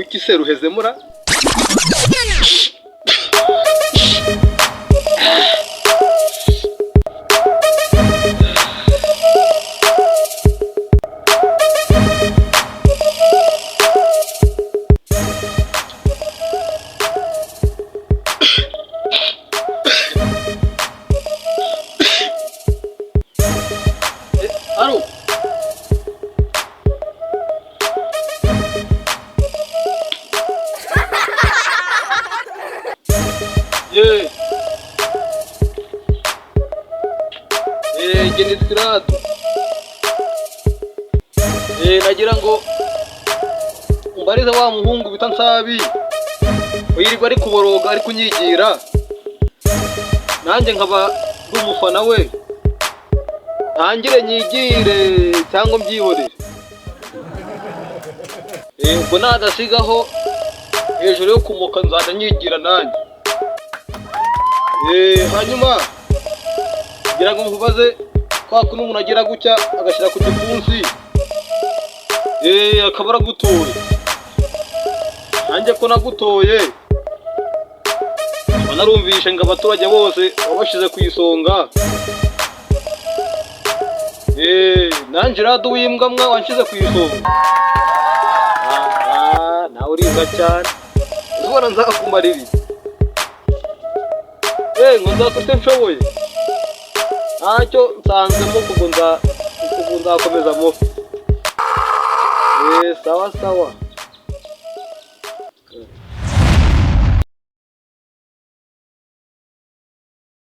iki se ruhezemura? Alo. Jenis Kirato. Nagira ngo umbarize wa muhungu bita Nsabi wirirwa ari kuboroga ari kunyigira, nanjye nkaba ndi umufana we, ntangire nyigire cyangwa mbyihorere. Ubwo nadasigaho hejuru yo kumuka nzajya nyigira nanjye. Hanyuma ngira ngo nkubaze, kwa kuno umuntu agira gutya agashyira ku gipfunsi akaba aragutoye, nanjye ko nagutoye banarumvishe ngo abaturage bose wabashyize ku isonga. Nanjye rado w'imbwa mwa wanshyize ku isonga. Nawe uriza cyane, uzubona nzakumarira ngo nzakute nshoboye, ntacyo nsanzemo kuko nzakomeza mufi. Sawa sawa.